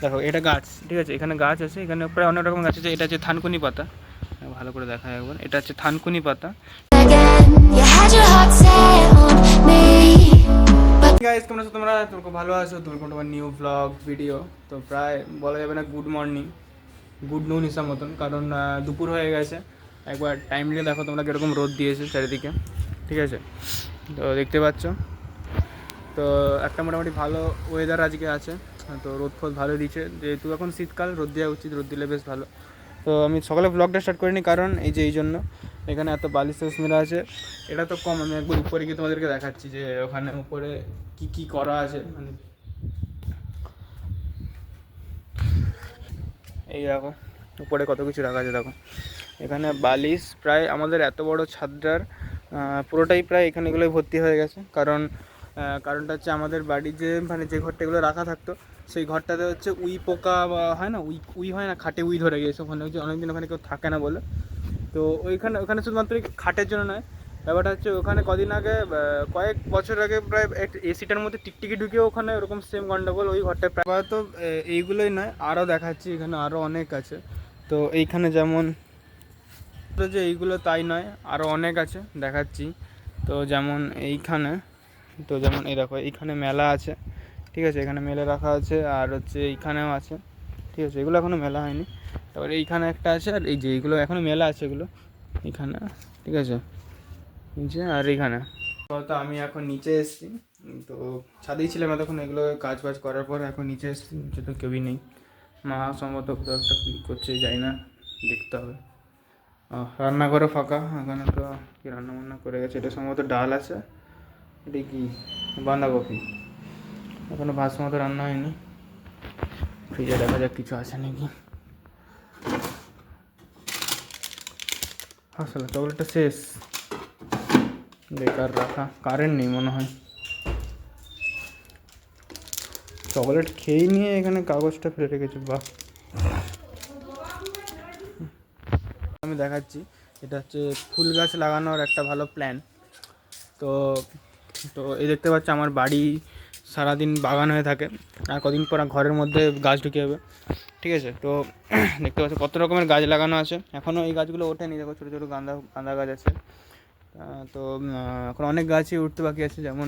দেখো এটা গাছ, ঠিক আছে, এখানে গাছ আছে, এখানে প্রায় অনেক রকম গাছ আছে। এটা হচ্ছে থানকুনি পাতা, ভালো করে দেখা একবার, এটা হচ্ছে থানকুনি পাতা। গাইস তোমরা খুব ভালো আছো, তোমার নিউ ব্লগ ভিডিও। তো প্রায় বলা যাবে না গুড মর্নিং, গুড নুন হিসাব মতন, কারণ দুপুর হয়ে গেছে। একবার টাইম নিয়ে দেখো তোমরা কীরকম রোদ দিয়েছে চারিদিকে, ঠিক আছে, তো দেখতে পাচ্ছ। তো একটা মোটামুটি ভালো ওয়েদার আজকে আছে, তো রোদ ফোদ ভালো দিচ্ছে, যেহেতু এখন শীতকাল, রোদ দেওয়া উচিত, রোদ দিলে বেশ ভালো। তো আমি সকালে ব্লগটা স্টার্ট করিনি, কারণ এই জন্য এখানে এত বালিশ মেরা আছে। এটা তো কম, আমি একবার উপরে গিয়ে তোমাদেরকে দেখাচ্ছি যে ওখানে উপরে কি করা আছে। মানে এই দেখো উপরে কত কিছু রাখা আছে, দেখো এখানে বালিশ প্রায় আমাদের এত বড় ছাদটার পুরোটাই প্রায় এখানে এগুলোই ভর্তি হয়ে গেছে। কারণটা হচ্ছে আমাদের বাড়ির যে ঘরটা এগুলো রাখা থাকতো, সেই ঘরটাতে হচ্ছে উই পোকা বা হয় না, উই হয় না, খাটে উই ধরে গিয়েছে ওখানে, হচ্ছে অনেকদিন ওখানে কেউ থাকে না বলে। তো ওখানে শুধুমাত্র খাটের জন্য নয়, ব্যাপারটা হচ্ছে ওখানে কদিন আগে, কয়েক বছর আগে, প্রায় এসিটার মধ্যে টিকটিকি ঢুকে ওখানে ওরকম সেম গন্ডগোল ওই ঘরটায়। প্রায় তো এইগুলোই নয়, আরও দেখাচ্ছি, এখানে আরও অনেক আছে। তো এইখানে যেমন যে এইগুলো তাই নয়, আরও অনেক আছে দেখাচ্ছি। তো যেমন এই দেখো এইখানে মেলা আছে, ঠিক আছে, এখানে মেলে রাখা আছে, আর হচ্ছে এইখানেও আছে, ঠিক আছে, এগুলো এখনও মেলা হয়নি। তারপরে এইখানে একটা আছে, আর এই যে এইগুলো এখনও মেলা আছে এগুলো এইখানে, ঠিক আছে, নিচে আর এইখানে। তো আমি এখন নিচে এসেছি, তো ছাদেই ছিলাম এতক্ষণ, এগুলো কাজ বাজ করার পর এখন নিচে এসেছি। নিচে তো কেউই নেই, মা সম্ভবত কোথাও একটা ক্লিক করছে, যাই না, দেখতে হবে। রান্নাঘরে ফাঁকা, এখানে তো কি রান্না বান্না করে গেছে, এটা সম্ভবত ডাল আছে, এটা কি বাঁধাকপি, এখনো ভাত মতো রান্না হয়নি। ফ্রিজে দেখা যাক কিছু আছে নাকি। আসলে চকলেটটা শেষ, বেকার রাখা, কারেন্ট নেই মনে হয়। চকলেট খেয়ে নিয়ে এখানে কাগজটা ফেলে রেখেছি, বাহ। আমি দেখাচ্ছি, এটা হচ্ছে ফুল গাছ লাগানোর একটা ভালো প্ল্যান। তো তো এই দেখতে পাচ্ছি আমার বাড়ি সারাদিন বাগান হয়ে থাকে, আর কদিন পর ঘরের মধ্যে গাছ ঢুকে যাবে, ঠিক আছে। তো দেখতে পাচ্ছি কত রকমের গাছ লাগানো আছে, এখনও এই গাছগুলো ওঠেনি, দেখো ছোটো ছোটো গাঁদা গাছ আছে। তো এখন অনেক গাছই উঠতে বাকি আছে, যেমন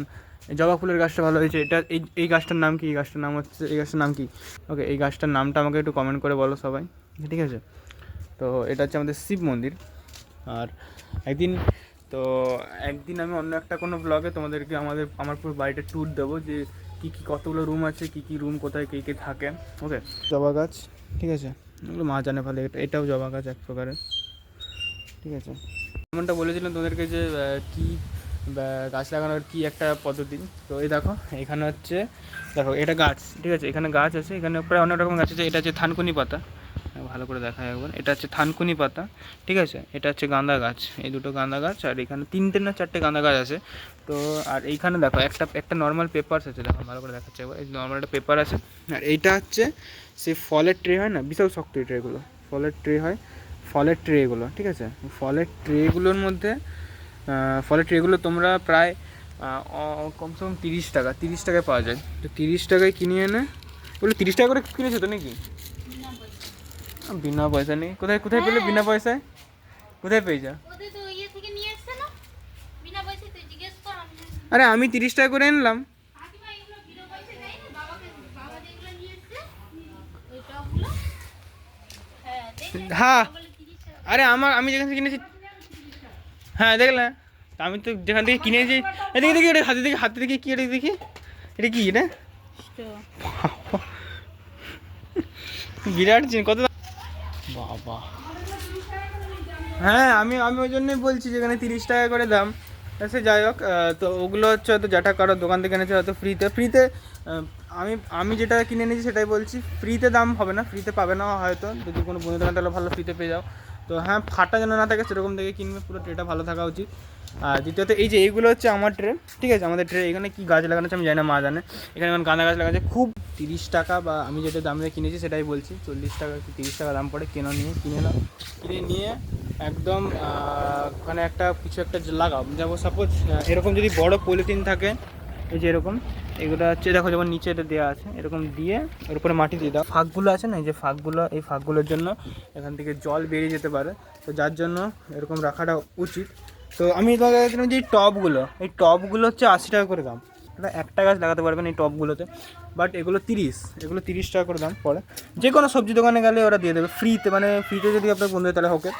জবা ফুলের গাছটা ভালো হয়েছে। এটা এই গাছটার নাম কি? এই গাছটার নাম হচ্ছে, এই গাছটার নাম কি? ওকে, এই গাছটার নামটা আমাকে একটু কমেন্ট করে বলো সবাই, ঠিক আছে। তো এটা হচ্ছে আমাদের শিব মন্দির। আর একদিন আমি অন্য একটা কোনো ব্লগে তোমাদেরকে আমার পুরো বাড়িটা ট্যুর দেবো, যে কী কতগুলো রুম আছে, কী রুম কোথায় কে থাকে। ওকে, জবা গাছ, ঠিক আছে, এগুলো মা জানে ভালো। এটাও জবা গাছ এক প্রকারের, ঠিক আছে। এমনটা বলেছিলাম তোদেরকে যে কী গাছ লাগানোর কী একটা পদ্ধতি। তো এই দেখো এখানে হচ্ছে, দেখো এটা গাছ, ঠিক আছে, এখানে গাছ আছে, এখানে প্রায় অনেক রকম গাছ আছে। এটা হচ্ছে থানকুনি পাতা, ভালো করে দেখা একবার, এটা হচ্ছে থানকুনি পাতা, ঠিক আছে। এটা হচ্ছে গাঁদা গাছ, এই দুটো গাঁদা গাছ, আর এখানে 3টে না 4টে গাঁদা গাছ আছে। তো আর এইখানে দেখো একটা নর্মাল পেপারস আছে, দেখো ভালো করে দেখাচ্ছে একবার, এই নর্মাল একটা পেপার আছে। আর এইটা হচ্ছে সেই ফলের ট্রে হয় না, বিশাল শক্ত এই ট্রেগুলো, ফলের ট্রে হয়, ফলের ট্রেগুলো, ঠিক আছে। ফলের ট্রেগুলো তোমরা প্রায় কমসে কম 30 টাকায় পাওয়া যায়। তো 30 টাকায় কিনে এনে, বলে 30 টাকা করে কিনেছো তো নাকি? বিনা পয়সা নেই, কোথায় পেলে বিনা পয়সায়? কোথায় পেয়ে যা? আরে আমি 30 টাকা করে আনলাম। হ্যাঁ, আরে আমি যেখান থেকে কিনেছি, হ্যাঁ দেখলাম, আমি তো যেখান থেকে কিনেছি, এদিকে দেখি, এটা হাতে দেখি কি, এটা দেখি, এটা কি, এটা বিরাট জিনিস, কত বাবা। হ্যাঁ, আমি ওই জন্যই বলছি যেখানে 30 টাকা করে দাম। সে যাই হোক, তো ওগুলো হচ্ছে হয়তো যেটা কারো দোকান থেকে এনেছে হয়তো ফ্রিতে। আমি যেটা কিনে নিয়েছি সেটাই বলছি, ফ্রিতে দাম হবে না, ফ্রিতে পাবে না হয়তো, যদি কোনো বন্ধু দোকান তাহলে ভালো ফ্রিতে পেয়ে যাও। তো হ্যাঁ, ফাটা যেন না থাকে সেরকম দেখে কিনবে, পুরো ট্রেটা ভালো থাকা উচিত। আর দ্বিতীয়ত এই যে এইগুলো হচ্ছে আমার ট্রে, ঠিক আছে, আমাদের ট্রে। এখানে কি গাছ লাগানো আছে আমি জানি না, মা জানে। এখানে যেমন গাঁদা গাছ লাগাচ্ছে, খুব 30 টাকা, বা আমি যেটা দাম দিয়ে কিনেছি সেটাই বলছি, 40 টাকা কি 30 টাকা দাম পড়ে। কিনে নিয়ে একদম ওখানে কিছু একটা লাগাও, যেমন সাপোজ এরকম যদি বড় পলিথিন থাকে, এই যে এরকম এগুলো হচ্ছে, দেখো যেমন নিচে এটা দেওয়া আছে, এরকম দিয়ে ওর উপরে মাটি দিয়ে দাও। ফাঁকগুলো আছে না, এই যে ফাঁকগুলো, এই ফাঁকগুলোর জন্য এখান থেকে জল বেরিয়ে যেতে পারে, তো যার জন্য এরকম রাখাটা উচিত। তো আমি তোমাকে দেখলাম যে এই টবগুলো হচ্ছে 80 টাকা করে দাম। এটা একটা গাছ লাগাতে পারবেন এই টবগুলোতে, বাট এগুলো 30 টাকা করে দাম পড়ে। যে কোনো সবজি দোকানে গেলে ওরা দিয়ে দেবে ফ্রিতে, মানে ফ্রিতে যদি আপনার বন্ধু তাহলে হোকে।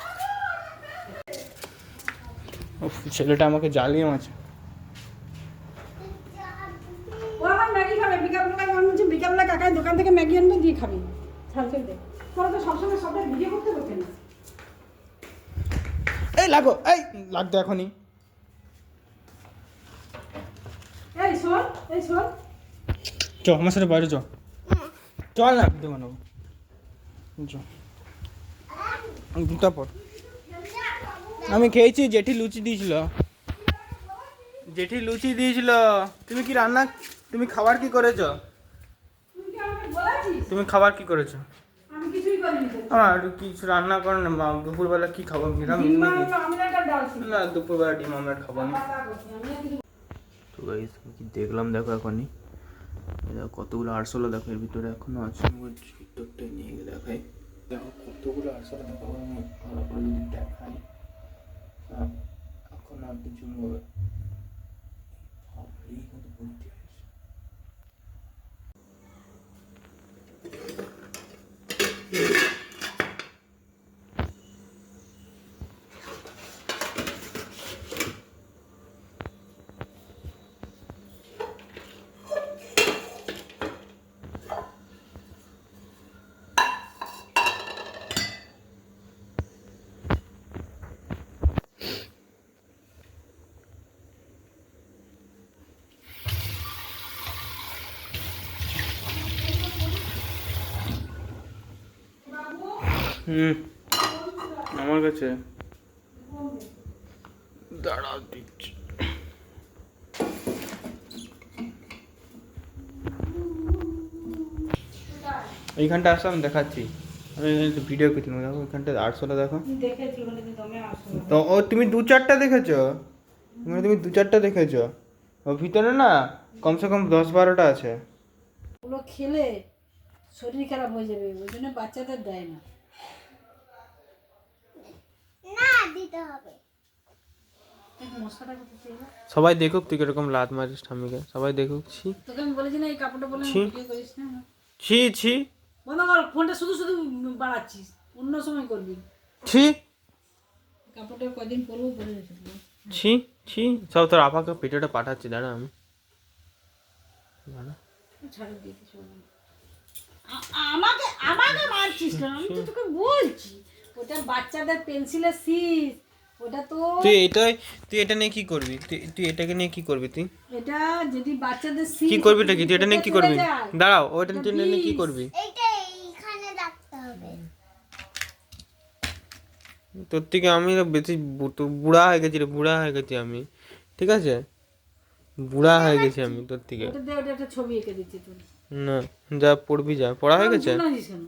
ছেলেটা আমাকে জ্বালিয়ে মাছে। ও আমার ম্যাগি খাবে বিকালবেলা, মনে হচ্ছে বিকালবেলা কাকাই দোকান থেকে ম্যাগি আনবে দিয়ে খাবি ছাড়তে দে। তোরা তো সবসময় সবটা ভিডিও করতে করতে না। এই লাগতো এখনই। এই শোন চ আমার সাথে বাইরে চল না ভিডিও বানাবো। দুটা পর আমি খেয়েছি, জেঠি লুচি দিয়েছিল। তুমি কি রান্না, তুমি খাবার কি করেছো? তুই কি আমাকে বলেছিস? তুমি খাবার কি করেছো? আমি কিছুই করিনি তো। আমার একটু কিছু রান্না করো না মা, দুপুরবেলা কি খাবো? ডিম বানানো, আমি একটা ডাল ছিল। না, দুপুরবেলা ডিম অমলেট খাবো আমি। আমি আর কিছু তো গাইস আমি কি দেখলাম, দেখো এখনই দেখো কতগুলো আরশোলা, দেখো এর ভিতরে এখনো আছে। ভিতরটা নিয়ে গিয়ে দেখাই, দেখো কতগুলো আরশোলা, দেখো আমি ভালো করে যদি দেখাই। এখন আর কিছু হবে কিন্তু ভর্তি হয়েছে। আমার কাছে দাঁড়াও দিচ্ছি। এইখানটা আসলাম দেখাচ্ছি, আমি ভিডিও করছি। দেখো ওইখানটা আরশোলা দেখো। দেখেছি ওখানে কিন্তু আমি আসলে তো ও তুমি 2-4টা দেখেছো? তুমি 2-4টা দেখেছো? ও ভিতরে না কমসে কম 10-12টা আছে। ওগুলো খেলে শরীর খারাপ হয়ে যাবে, ওই জন্য বাচ্চাদের দেয় না। দিতে হবে। মশলাটা কোথায় ছিল? সবাই দেখুক তুই কিরকম লাত মারিস ঠাম্মিকে, সবাই দেখুক। ছি তোকে আমি বলেছি না এই কাপড়টা বলে ছি। ভিডিও করিস না। ছি বন্ধ কর ফোনটা, শুধু শুধু বাড়াচ্ছিস, অন্য সময় করবি। ছি কাপড়টা কদিন পরবো পরে রেখে দেবো। ছি সব তোর আপাকে পেটেটা পাঠাচ্ছি, দাঁড়া আমি দাঁড়া। ছাড় দিয়ে কিছু হবে না। আমাকে আমাকে মারছিস কেন? আমি তো তোকে বলছি ওটা বাচ্চাদের পেন্সিলের শীষ, ওটা তো তুই এটা নিয়ে কি করবি? তুই এটাকে নিয়ে কি করবি? তুই এটা যদি বাচ্চাদের শীষ কি করবি? এটা কি তুই এটা নিয়ে কি করবি? চলে যায়, দাঁড়াও, ওইটা এটা তুই নিয়ে কি বিষ। করবি? এইটা এইখানে রাখতে হবে। তোর থেকে আমি বেশি বুড়া হয়ে গেছি রে, বুড়া হয়ে গেছি আমি, ঠিক আছে? বুড়া হয়ে গেছি আমি তোর থেকে। ওটা দে, ওটা একটা ছবি এঁকে দিচ্ছি তোর। না, যা পড়বি যা, পড়া হয়ে গেছে, জানিস কেন?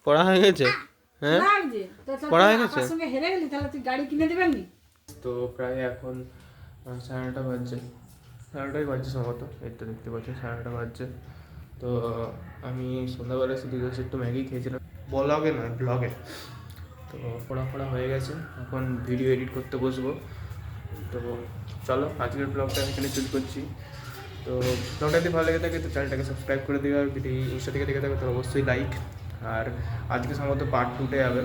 পড়া হয়ে গেছে। হ্যাঁ লাগছে তো পড়া হয়ে গেছে? আমার সঙ্গে হেরে গেলি, তাহলে তুই গাড়ি কিনে দেবেন নি? তো প্রায় এখন 9:30 বাজছে, 9:30 বাজছে সম্ভবত, এই তো দেখতে পাচ্ছি 9:30 বাজছে। তো আমি সন্ধ্যাবেলা শুধু একটু ম্যাগি খেয়েছিলাম, ব্লগে। তো পড়া হয়ে গেছে, এখন ভিডিও এডিট করতে বসবো। তো চলো আজকের ব্লগটা এখানে শুরু করছি। তো ব্লগটা যদি ভালো লেগে থাকে তো চ্যানেলটাকে সাবস্ক্রাইব করে দেবে, আর যদি ইনস্টা থেকে দেখে থাকো তো অবশ্যই লাইক। আর আজকে সম্ভবত পার্ট 2তে যাবে।